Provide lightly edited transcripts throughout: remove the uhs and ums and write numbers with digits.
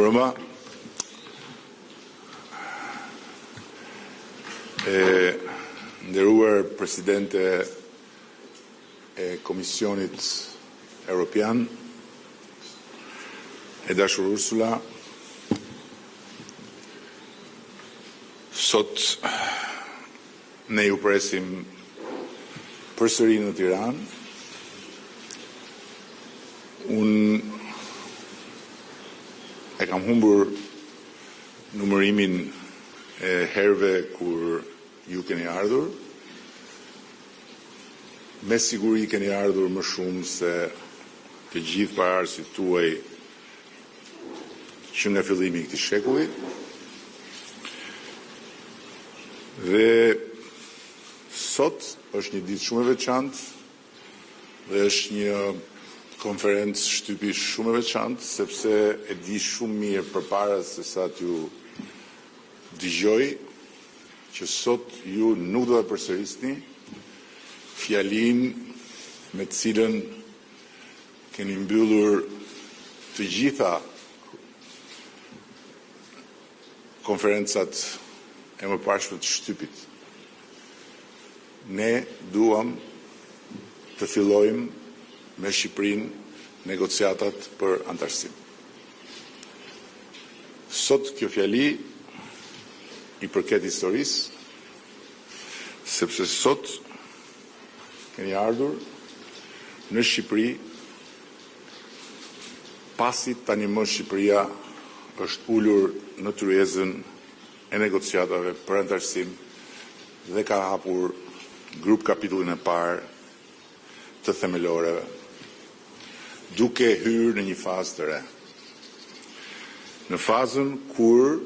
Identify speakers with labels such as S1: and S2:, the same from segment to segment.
S1: Rama, nderuar presidente e Komisionit Europian, e dashur Ursula, sot ne ju presim përsëri në Tiranë. Unë e kam humbur numërimin e herëve kur ju keni ardhur. Me siguri keni ardhur më shumë se të gjithë paraardhësit tuaj që nga fillimi i këtij shekulli. Dhe sot është një ditë shumë e veçantë dhe është një konferencë shtypi shumë e veçantë, sepse e di shumë mirë përpara se sa t'ju dëgjoj që sot ju nuk do ta përsërisni fjalinë me të cilën keni mbyllur të gjitha konferencat e mëparshme të shtypit. Ne duam të fillojmë me Shqipërinë negociatat për antarësim. Sot kjo fjali i përket historisë, sepse sot keni ardhur në Shqipëri pasi tani më Shqipëria është ulur në tryezën e negociatave për antarësim dhe ka hapur grup kapitullin e parë të themeloreve, duke hyrë në një fazë të re. Në fazën kur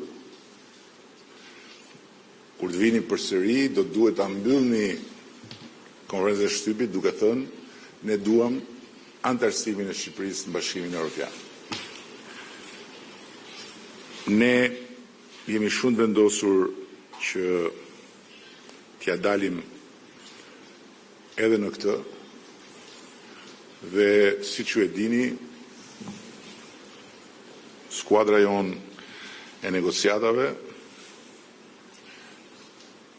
S1: të vini përsëri, do duhet ta mbyllni konferencën e shtypit duke thënë ne duam antarësimin e Shqipërisë në Bashkimin Europian. Ne jemi shumë të vendosur që t'ja dalim edhe në këtë, dhe si që e dini, skuadra jon e negociatave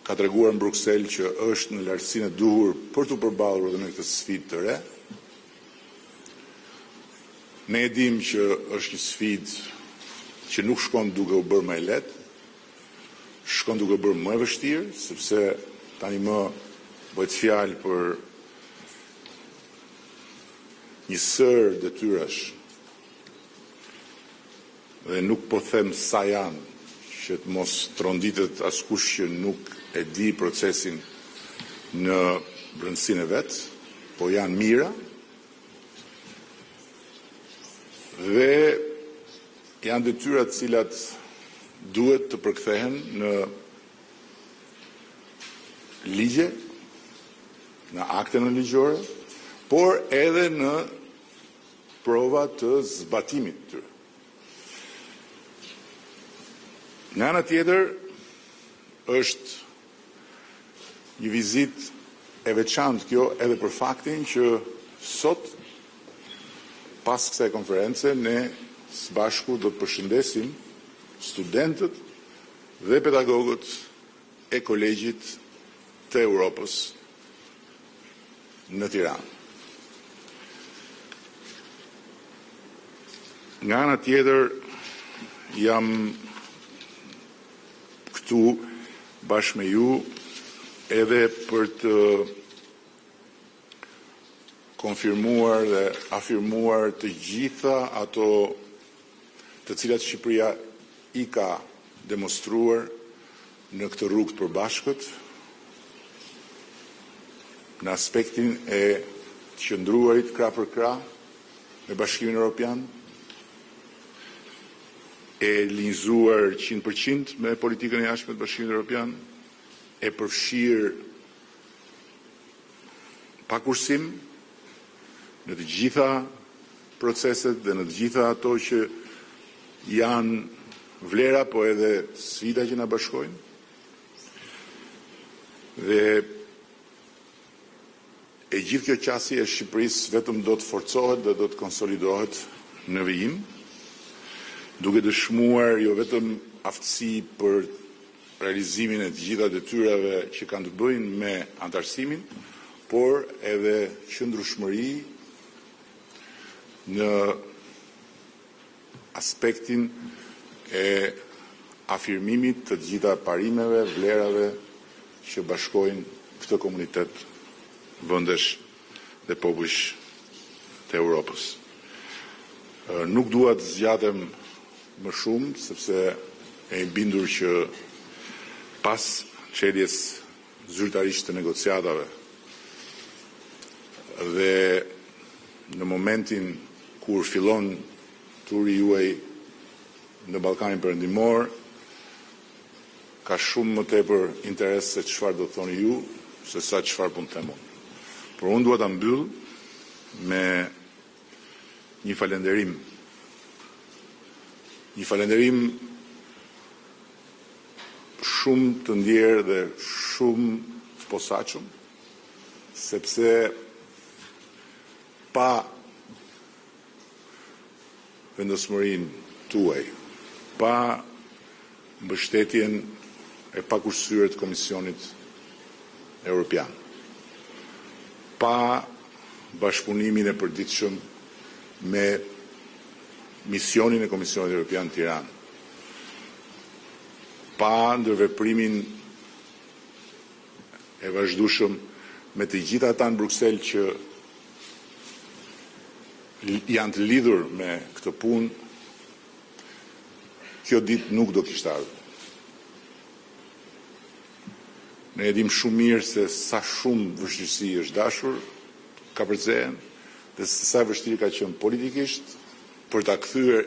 S1: ka treguar në Bruksel që është në lartësinë e duhur për të përballur edhe me këtë sfidë të re. Ne e dim që është një sfidë që nuk shkon duke u bërë më e lehtë, shkon duke u bërë më e vështirë, sepse tani më bëhet fjalë për një sër detyrash dhe nuk po them sa janë, që të mos tronditet askush që nuk e di procesin në brendësinë e vet, po janë mira dhe janë detyra të cilat duhet të përkthehen në ligje, në akte në ligjore, por edhe në prova të zbatimit të tyre. Nga ana tjetër, është një vizitë e veçantë kjo edhe për faktin që sot, pas kësaj konference, ne së bashku do të përshëndesim studentët dhe pedagogët e Kolegjit të Europës në Tiranë. Nga ana tjetër, jam këtu bashkë me ju edhe për të konfirmuar dhe afirmuar të gjitha ato të cilat Shqipëria i ka demonstruar në këtë rrugë të përbashkët, në aspektin e qëndruarit krah për krah me Bashkimin Europian, e linjëzuar 100% me politikën e jashtme të Bashkimit Europian, e përfshirë pa kursim në të gjitha proceset dhe në të gjitha ato që janë vlera, po edhe sfida që na bashkojnë. Dhe e gjithë kjo qasje e Shqipërisë vetëm do të forcohet dhe do të konsolidohet në vijim. duke dëshmuar jo vetëm aftësi për realizimin e të gjitha detyrave që kanë të bëjnë me antarësimin, por edhe qëndrueshmëri në aspektin e afirmimit të gjitha parimeve, vlerave që bashkojnë këtë komunitet vendesh dhe popujsh të Europës. Nuk dua të zgjatem më shumë, sepse e bindur që pas çeljes zyrtarisht të negociatave dhe në momentin kur fillon turi juaj në Ballkanin Perëndimor, ka shumë më tepër interes se çfarë do të thoni ju, se sa çfarë po të them unë. Por unë dua ta mbyll me një falënderim. Një falënderim shumë të ndjerë dhe shumë të posaçëm, sepse pa vendosmërinë tuaj, pa mbështetjen e pakushtyre të Komisionit Europian, pa bashkëpunimin e përditshëm me misionin e Komisionit Europian në Tiranë, pa ndërveprimin e vazhdueshëm me të gjitha ata në Bruksel që janë të lidhur me këtë punë, kjo ditë nuk do kishte ardhur. Ne e dim shumë mirë se sa shumë vështirësi është dashur ka përcehen dhe sa vështirë ka qenë politikisht për ta kthyer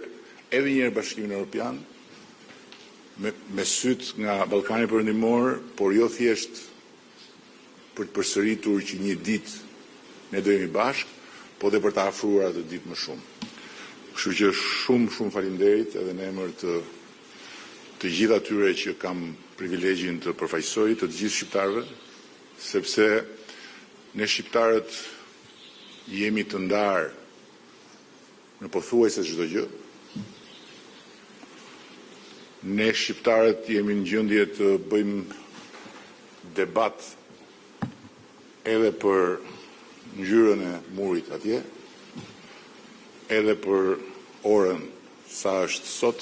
S1: edhe një herë Bashkimin Europian me syt nga Ballkani Perëndimor, por jo thjesht për të përsëritur që një ditë ne do jemi bashkë, po dhe për të afruar atë ditë më shumë. Kështu që shumë faleminderit edhe në emër të gjithë atyre që kam privilegjin të përfaqësoj, të gjithë shqiptarëve, sepse ne shqiptarët jemi të ndarë në pothuajse çdo gjë. Ne shqiptarët jemi në gjendje të bëjmë debat edhe për ngjyrën e murit atje, edhe për orën sa është sot,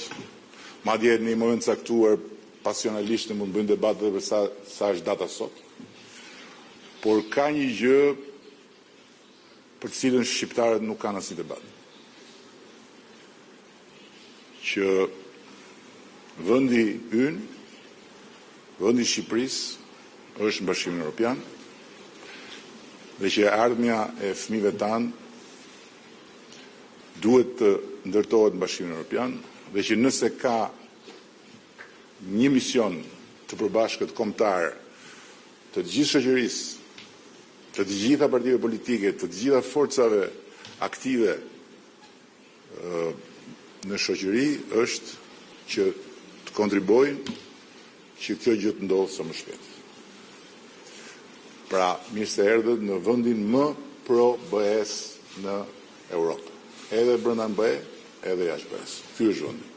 S1: madje në një moment caktuar pasionalisht ne mund bëjmë debat edhe për sa është data sot. Por ka një gjë për të cilën shqiptarët nuk kanë asnjë debat. Që vendi ynë, vendi i Shqipërisë është në Bashkimin Europian dhe që ardhmja e fëmijëve tanë duhet të ndërtohet në Bashkimin Europian dhe që nëse ka një mision të përbashkët kombëtar të gjithë shoqërisë, të gjitha partive politike, të gjitha forcave aktive në shoqëri, është që të kontribojnë që kjo gjë të ndodhë sa më shpejt. Pra, mirë se erdhët në vendin më pro-BE-s në Europë. Edhe brenda BE, edhe jashtë BE-s. Ky është vendi.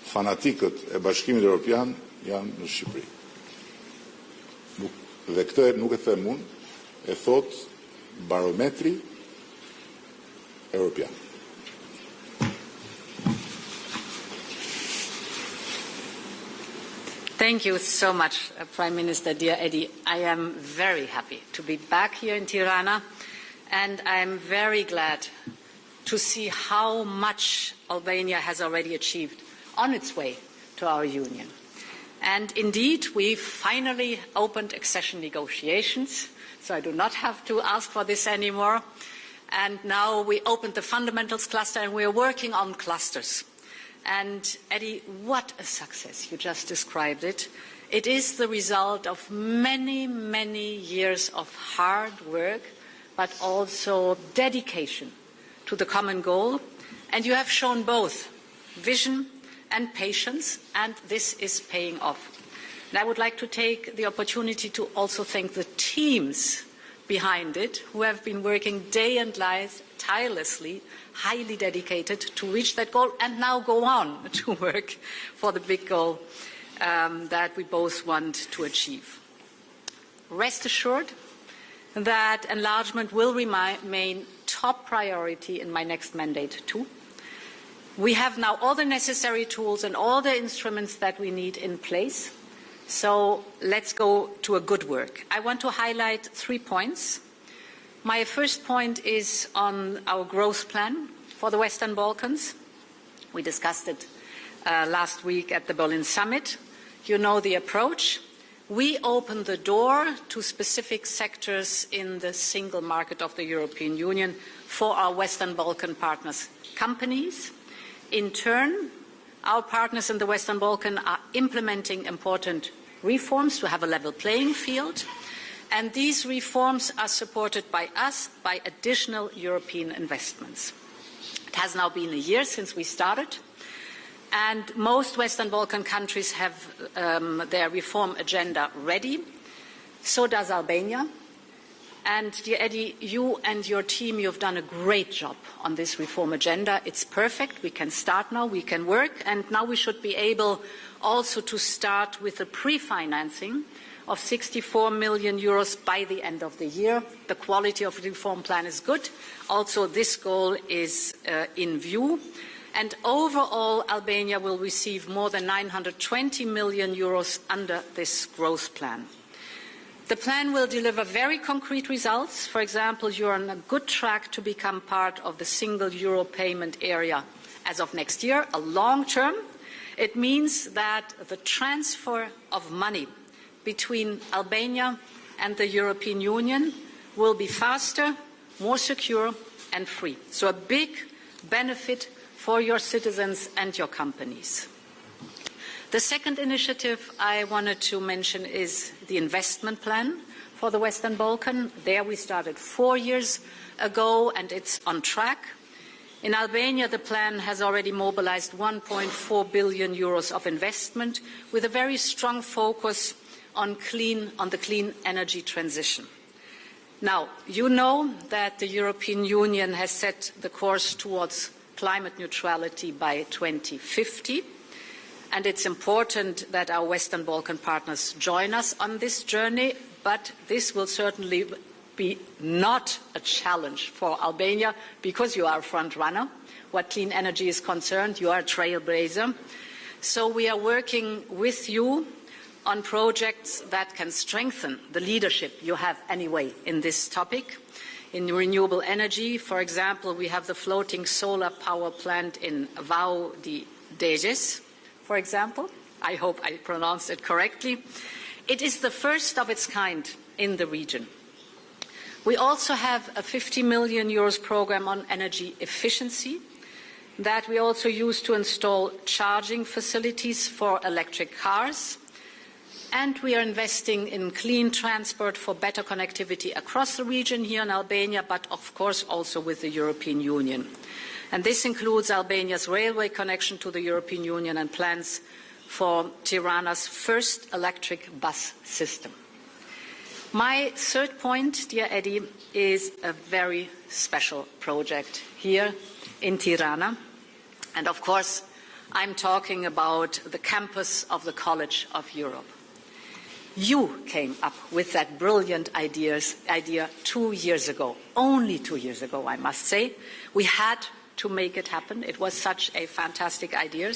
S1: Fanatikët e Bashkimit Europian janë në Shqipëri. Dhe këtë nuk e them unë, e thot barometri Europian.
S2: Thank you so much, Prime Minister, dear Edi. I am very happy to be back here in Tirana, and I am very glad to see how much Albania has already achieved on its way to our union. And indeed, we finally opened accession negotiations, so I do not have to ask for this anymore. And now we opened the fundamentals cluster, and we are working on clusters. And Eddie, what a success, you just described it. It is the result of many, many years of hard work, but also dedication to the common goal. And you have shown both vision and patience, and this is paying off. And I would like to take the opportunity to also thank the teams behind it, who have been working day and night, tirelessly, highly dedicated to reach that goal, and now go on to work for the big goal that we both want to achieve. Rest assured that enlargement will remain top priority in my next mandate too. We have now all the necessary tools and all the instruments that we need in place. So let's go to a good work. I want to highlight 3 points. My first point is on our growth plan for the Western Balkans. We discussed it last week at the Berlin summit. You know the approach. We open the door to specific sectors in the single market of the European Union for our Western Balkan partners' companies. In turn, our partners in the Western Balkans are implementing important reforms to have a level playing field, and these reforms are supported by us by additional European investments. It has now been a year since we started, and most Western Balkan countries have their reform agenda ready. So does Albania. And dear Eddie, you and your team, you've done a great job on this reform agenda. It's perfect. We can start now. We can work. And now we should be able also to start with the pre-financing of 64 million euros by the end of the year. The quality of the reform plan is good. Also, this goal is in view. And overall, Albania will receive more than 920 million euros under this growth plan. The plan will deliver very concrete results. For example, you are on a good track to become part of the single euro payment area as of next year, a long term. It means that the transfer of money between Albania and the European Union will be faster, more secure and free. So a big benefit for your citizens and your companies. The second initiative I wanted to mention is the investment plan for the Western Balkans. There we started 4 years ago and it's on track. In Albania, the plan has already mobilized 1.4 billion euros of investment with a very strong focus on the clean energy transition. Now, you know that the European Union has set the course towards climate neutrality by 2050. And it's important that our Western Balkan partners join us on this journey, but this will certainly be not a challenge for Albania because you are a front runner. What clean energy is concerned, you are a trailblazer. So we are working with you on projects that can strengthen the leadership you have anyway in this topic. In renewable energy, for example, we have the floating solar power plant in Vau de Dejes. For example, I hope I pronounced it correctly. It is the first of its kind in the region. We also have a 50 million euros program on energy efficiency that we also use to install charging facilities for electric cars. And we are investing in clean transport for better connectivity across the region here in Albania, but of course also with the European Union. And this includes Albania's railway connection to the European Union and plans for Tirana's first electric bus system. My third point, dear Eddie, is a very special project here in Tirana. And of course, I'm talking about the campus of the College of Europe. You came up with that brilliant idea 2 years ago, only 2 years ago, I must say. We had to make it happen. It was such a fantastic idea.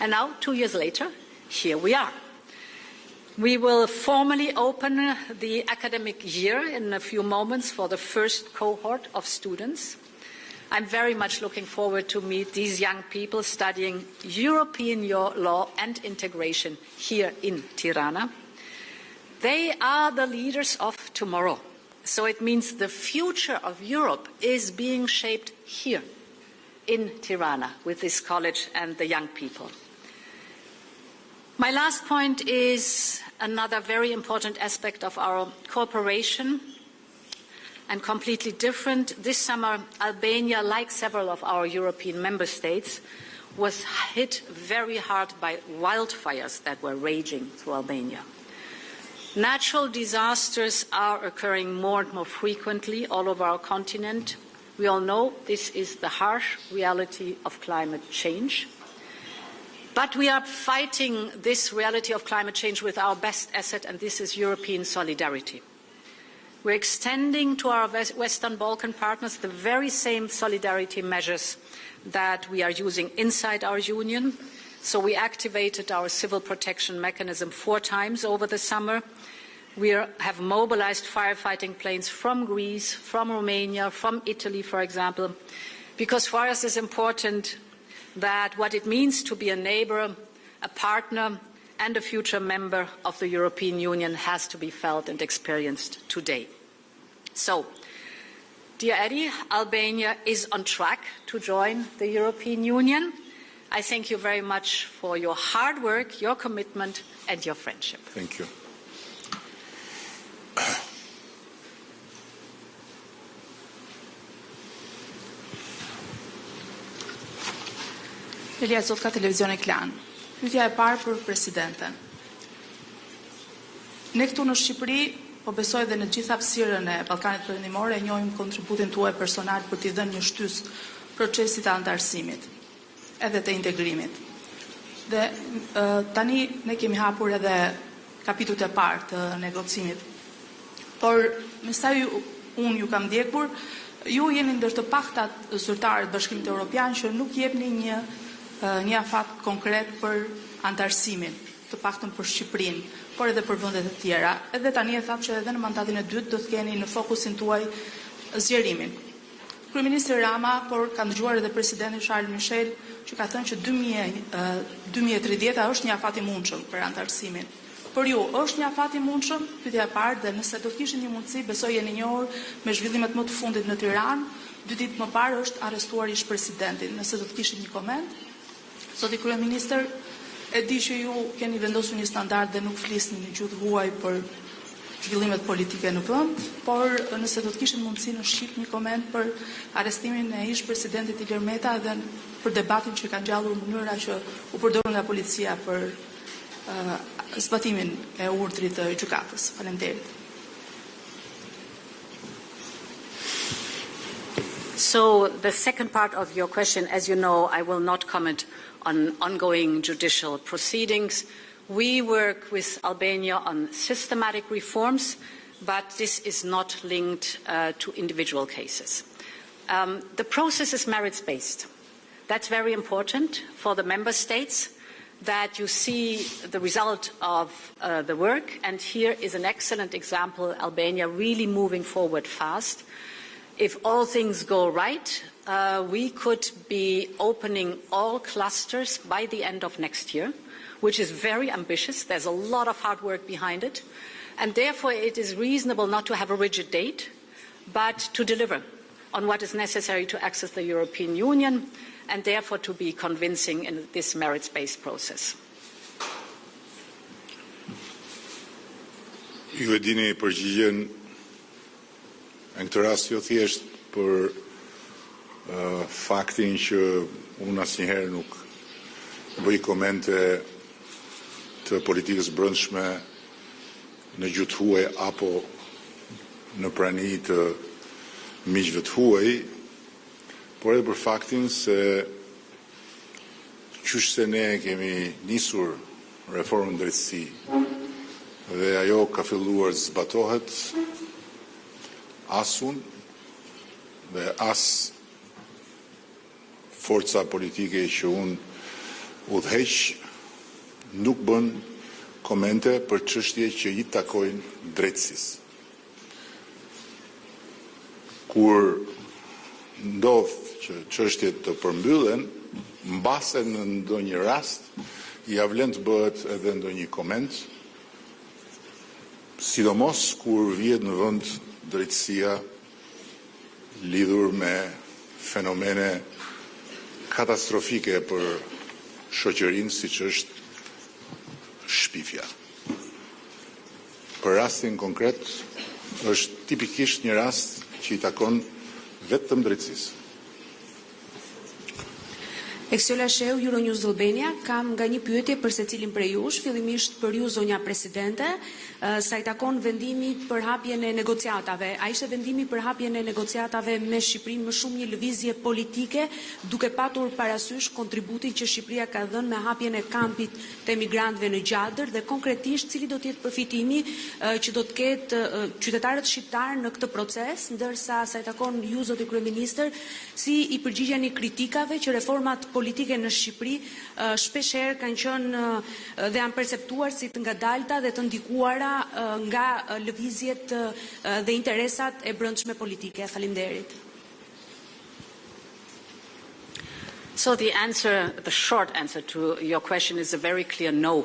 S2: And now, 2 years later, here we are. We will formally open the academic year in a few moments for the first cohort of students. I'm very much looking forward to meet these young people studying European law and integration here in Tirana. They are the leaders of tomorrow. So it means the future of Europe is being shaped here in Tirana with this college and the young people. My last point is another very important aspect of our cooperation and completely different. This summer, Albania, like several of our European member states, was hit very hard by wildfires that were raging through Albania. Natural disasters are occurring more and more frequently all over our continent. We all know this is the harsh reality of climate change. But we are fighting this reality of climate change with our best asset, and this is European solidarity. We're extending to our Western Balkan partners the very same solidarity measures that we are using inside our union. So we activated our civil protection mechanism 4 times over the summer. We have mobilized firefighting planes from Greece, from Romania, from Italy, for example, because for us it's important that what it means to be a neighbor, a partner, and a future member of the European Union has to be felt and experienced today. So, dear Eddie, Albania is on track to join the European Union. I thank you very much for your hard work, your commitment, and your friendship.
S1: Thank you.
S3: Elia Zot ka televizion Klan. Pyetja e parë për presidenten. Ne këtu në Shqipëri, po besoj dhe në gjithë hapësirën e Ballkanit Perëndimor e njohim kontributin tuaj personal për t'i dhënë një shtys procesit të antarësimit, edhe të integrimit. Dhe tani ne kemi hapur edhe kapitujt e parë të negocimit. Por me sa unë ju kam ndjekur, ju jeni ndër të paktat zyrtarët Bashkimit Europian që nuk jepni një afat konkret për antarësimin, të paktën për Shqipërinë, por edhe për vendet e tjera. Edhe tani e thatë që edhe në mandatin e dytë do të keni në fokusin tuaj zgjerimin. Kryeministri Rama, por ka dëgjuar edhe presidenti Charles Michel, që ka thënë që 2030 është një afat i mundshëm për antarësimin. Por ju, është një afat i mundshëm? Pyetja e parë, dhe nëse do të kishit një mundësi, besoj jeni njohur me zhvillimet më të fundit në Tiranë, 2 ditë më parë është arrestuar ish presidenti. Nëse do të kishit një koment, zoti kryeministër, e di që ju keni vendosur një standard dhe nuk flisni në gjuhë huaj për zhvillimet politike në vend, por nëse do të kishit mundësi në Shqip një koment për arrestimin e ish presidentit Ilir Meta dhe për debatin që ka ngjallur mënyra që u përdorën nga policia për zbatimin e urdhrit të gjykatës. Faleminderit.
S2: So the second part of your question, as you know, I will not comment on ongoing judicial proceedings. We work with Albania on systematic reforms, but this is not linked to individual cases. The process is merits-based. That's very important for the member states, that you see the result of the work, and here is an excellent example, Albania really moving forward fast. If all things go right, we could be opening all clusters by the end of next year, which is very ambitious. There's a lot of hard work behind it. And therefore, it is reasonable not to have a rigid date, but to deliver on what is necessary to access the European Union, and therefore to be convincing in this merits-based process.
S1: Ju e dini përgjigjen në këtë rast jo thjesht për faktin që unë asnjëherë nuk bëj komente të politikës brendshme në gjuhë huaj apo në prani të miqve të huaj, por edhe për faktin se qysh se ne kemi nisur reformën drejtësi dhe ajo ka filluar zbatohet, as unë dhe as forca politike që unë udhëheq nuk bën komente për çështje që i takojnë drejtësisë. Kur ndodh që çështjet të përmbyllen, mbase në ndonjë rast ia vlen të bëhet edhe ndonjë koment, sidomos kur vjen në vend drejtësia lidhur me fenomene katastrofike për shoqërinë siç është shpifja. Për rastin konkret është tipikisht një rast që i takon vetëm drejtësisë.
S4: Eksiola Sheu, Euronews Albania, kam nga një pyetje për secilin prej jush, fillimisht për ju zonja presidente, sa i takon vendimi për hapjen e negociatave. A ishte vendimi për hapjen e negociatave me Shqipërinë më shumë një lëvizje politike, duke patur parasysh kontributin që Shqipëria ka dhënë me hapjen e kampit të emigrantëve në Gjatë, dhe konkretisht cili do të jetë përfitimi që do të ketë qytetarët shqiptar në këtë proces, ndërsa sa i takon ju zoti kryeministër, si i përgjigjeni kritikave që reformat politike në Shqipëri shpeshherë kanë qenë dhe janë perceptuar si të ngadalta dhe të ndikuara nga lëvizjet dhe interesat e brendshme politike. Faleminderit.
S2: So the short answer to your question is a very clear no.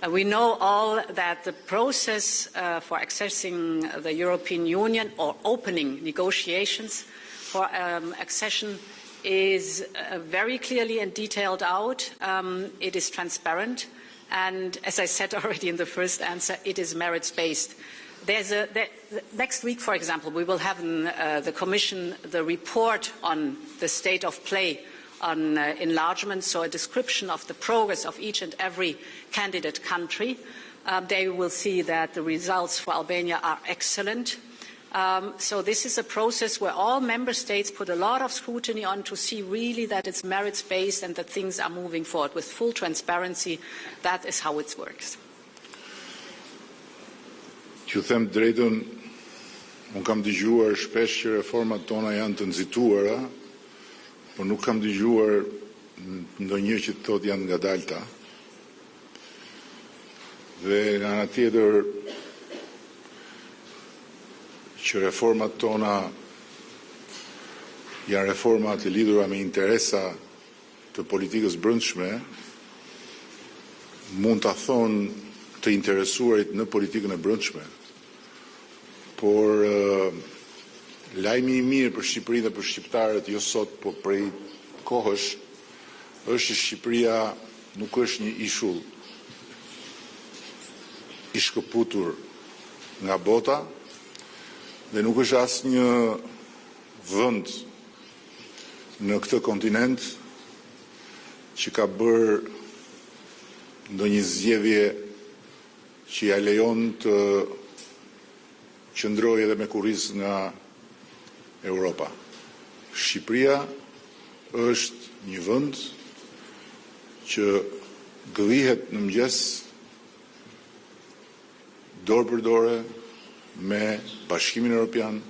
S2: We know all that the process for accessing the European Union or opening negotiations for accession is very clearly and detailed out. It is transparent, and as I said already in the first answer, it is merits-based. Next week, for example, we will have in the Commission the report on the state of play on enlargement, so a description of the progress of each and every candidate country. They will see that the results for Albania are excellent. So this is a process where all member states put a lot of scrutiny on to see really that it's merits-based and that things are moving forward with full transparency. That is how it works.
S1: Që them drejtën, unë kam dëgjuar shpesh që reformat tona janë të nxituara, por nuk kam dëgjuar ndonjë që të thotë janë ngadalta. Dhe nga ana tjetër, që reformat tona janë reforma të lidhura me interesa të politikës brendshme, mund ta thonë të interesuarit në politikën e brendshme, por lajmi i mirë për Shqipërinë dhe për shqiptarët jo sot, po prej kohësh, është që Shqipëria nuk është një ishull i shkëputur nga bota, dhe nuk është asnjë vend në këtë kontinent që ka bërë ndonjë zgjedhje që ja lejon të qëndrojë edhe me kurriz nga Europa. Shqipëria është një vend që gëdhihet në mëngjes dorë për dore me Bashkimin Europian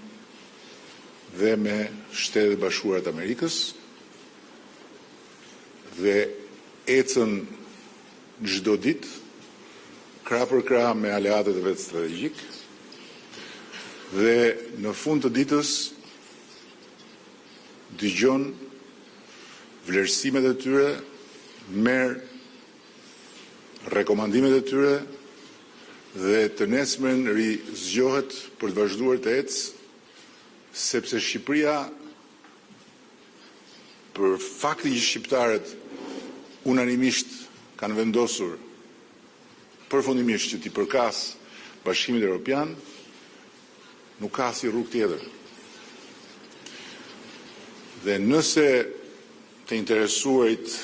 S1: dhe me Shtetet Bashkuara të Amerikës, dhe ecën çdo ditë krah për krah me aleatët e vet strategjik, dhe në fund të ditës dëgjon vlerësimet e tyre, merr rekomandimet e tyre, dhe të nesmen zgjohet për të vazhduar të ecë, sepse Shqipëria, për fakti që shqiptarët unanimisht kanë vendosur përfundimisht që t'i përkas Bashkimit Europian, nuk ka si rrugë tjetër. Dhe nëse të interesuarit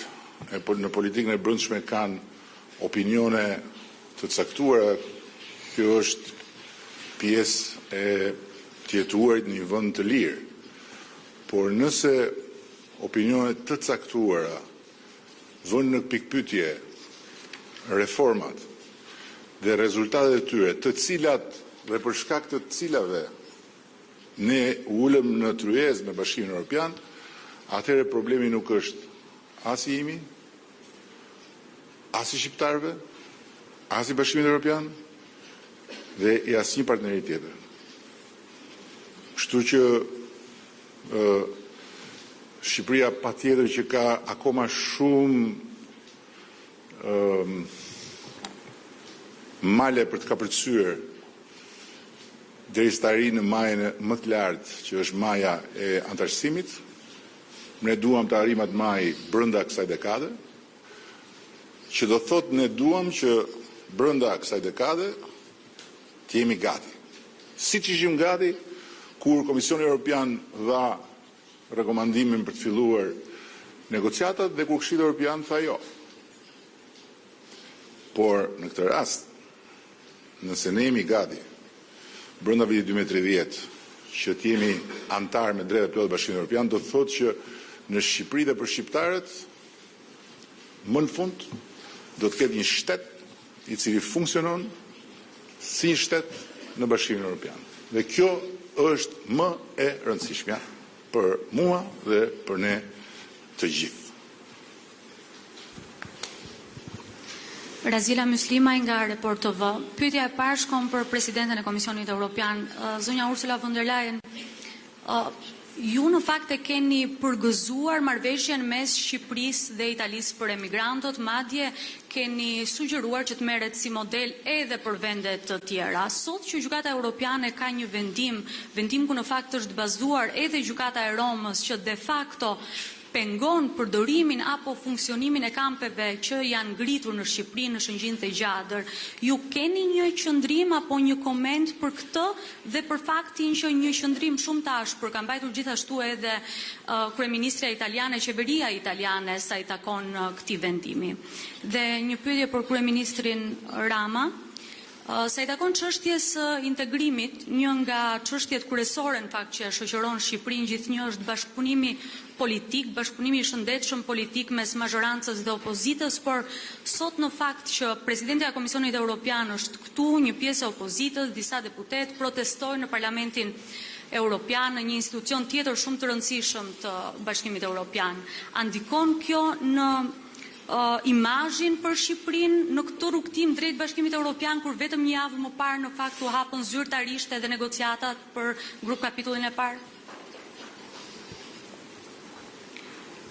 S1: në politikën e brendshme kanë opinione të caktuara, kjo është pjesë e të jetuarit në një vend të lirë. Por nëse opinionet të caktuara vënë në pikpyetje reformat dhe rezultatet e tyre, të cilat dhe për shkak të cilave ne ulëm në tryezë me Bashkimin Europian, atëherë problemi nuk është as i imi, as i shqiptarëve, as i Bashkimit Europian dhe i asnjë partneri tjetër. Kështu që Shqipëria patjetër që ka akoma shumë male për të kapërcyer derisa të arrijë në majën më të lartë, që është maja e antarësimit. Ne duam të arrijmë atë majë brenda kësaj dekade, që do thotë ne duam që brenda kësaj dekade të jemi gati. Siç ishim gati kur Komisioni Europian dha rekomandimin për të filluar Negociatat dhe kur Këshilli Evropian tha jo. Por në këtë rast, nëse ne jemi gati brenda vitit 2030 që të jemi antar me drejtë plot Bashkimit Europian, do të thotë që në Shqipëri dhe për shqiptarët më në fund do të ketë një shtet i cili funksionon si një shtet në Bashkimin Europian. Dhe kjo është më e rëndësishmja për mua dhe për ne të gjithë.
S5: Razila Myslimaj nga Report TV. Pyetja e parë shkon për presidenten e Komisionit Evropian, zonja Ursula Von Der Leyen. Ju në fakt e keni përgëzuar marrëveshjen mes Shqipërisë dhe Italisë për emigrantët, madje keni sugjeruar që të merret si model edhe për vende të tjera. Sot që Gjykata Europiane ka një vendim ku në fakt është bazuar edhe Gjykata e Romës që de facto pengon përdorimin apo funksionimin e kampeve që janë ngritur në Shqipëri në shëngjin të gjadër. Ju keni një qëndrim apo një koment për këtë dhe për faktin që një qëndrim shumë të ashpër ka mbajtur gjithashtu edhe Kryeministria Italiane, qeveria italiane sa i takon këtij vendimi. Dhe një pyetje për Kryeministrin Rama. Sa i takon çështjes integrimit, një nga çështjet kryesore në fakt që shoqëron Shqipërinë gjithnjë është bashkëpunimi politik, bashkëpunimi i shëndetshëm politik mes mazhorancës dhe opozitës, por sot në fakt që presidenti i Komisionit Evropian është këtu, një pjesë e opozitës, disa deputet protestojnë në Parlamentin Europian, në një institucion tjetër shumë të rëndësishëm të Bashkimit Europian. A ndikon kjo në imazhin për Shqipërinë në këtë rrugtim drejt Bashkimit Europian, kur vetëm një javë më parë në fakt u hapën zyrtarisht edhe negociatat për grup kapitullin e parë?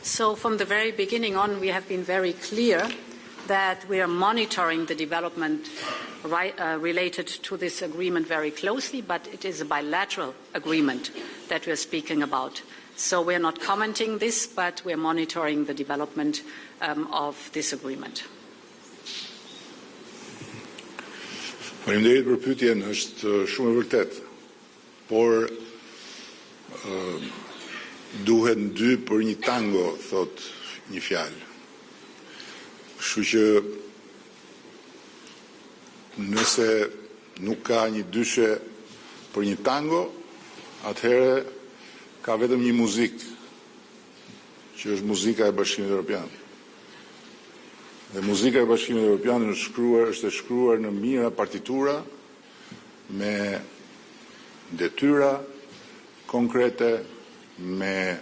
S2: So from the very beginning on, we have been very clear that we are monitoring the development related to this agreement very closely, but it is a bilateral agreement that we are speaking about. So we are not commenting this, but we are monitoring the development of this agreement.
S1: Faleminderit për pyetjen, është shumë e vërtetë, por duhet dy për një tango, thot një fjalë. Kështu që nëse nuk ka një dyshe për një tango, atëherë ka vetëm një muzikë, që është muzika e Bashkimit Europian. Dhe muzika e Bashkimit Europian është e shkruar në mijëra partitura me detyra konkrete, me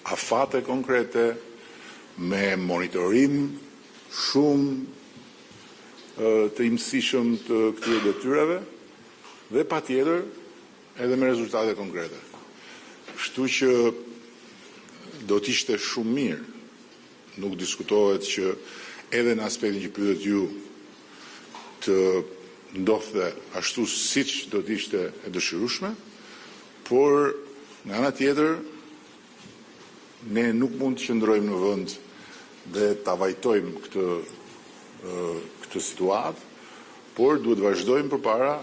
S1: afate konkrete, me monitorim shumë të imësishëm të këtyre detyrave dhe patjetër edhe me rezultate konkrete. Kështu që do t'ishte shumë mirë, nuk diskutohet që edhe në aspektin që pyetet ju të ndodhte ashtu siç do t'ishte e dëshirueshme, por nga ana tjetër ne nuk mund të qëndrojmë në vend dhe ta vajtojmë këtë situatë, por duhet vazhdojmë përpara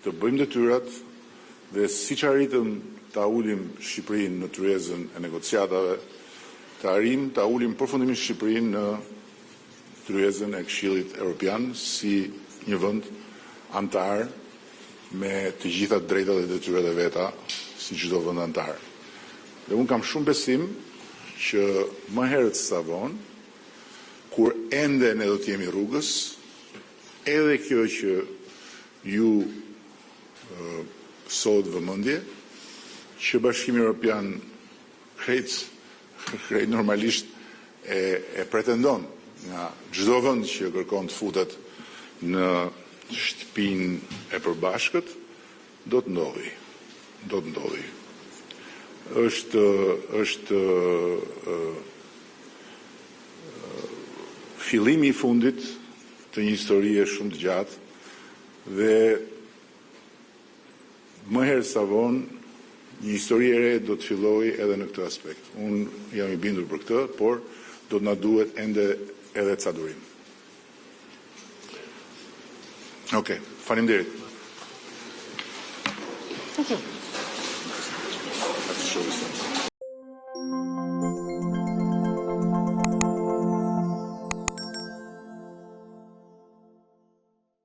S1: të bëjmë detyrat dhe siç arritëm ta ulim Shqipërinë në tryezën e negociatave, ta ulim përfundimisht Shqipërinë në tryezën e Këshillit Evropian si një vend antar me të gjitha drejtat dhe detyrat e veta si çdo vend antar. Dhe unë kam shumë besim që më herët sa vonë, kur ende ne do të jemi rrugës, edhe kjo që ju sot vëmendje, që Bashkimi Europian krejt normalisht e pretendon nga çdo vend që kërkon të futet në shtëpinë e përbashkët, do të ndodhi. Është fillimi i fundit të një historie shumë të gjatë dhe më herë sa vonë një histori e re do të fillojë edhe në këtë aspekt. Unë jam i bindur për këtë, por do të na duhet edhe ca durim. Okej, faleminderit.
S2: Thank you.
S1: That's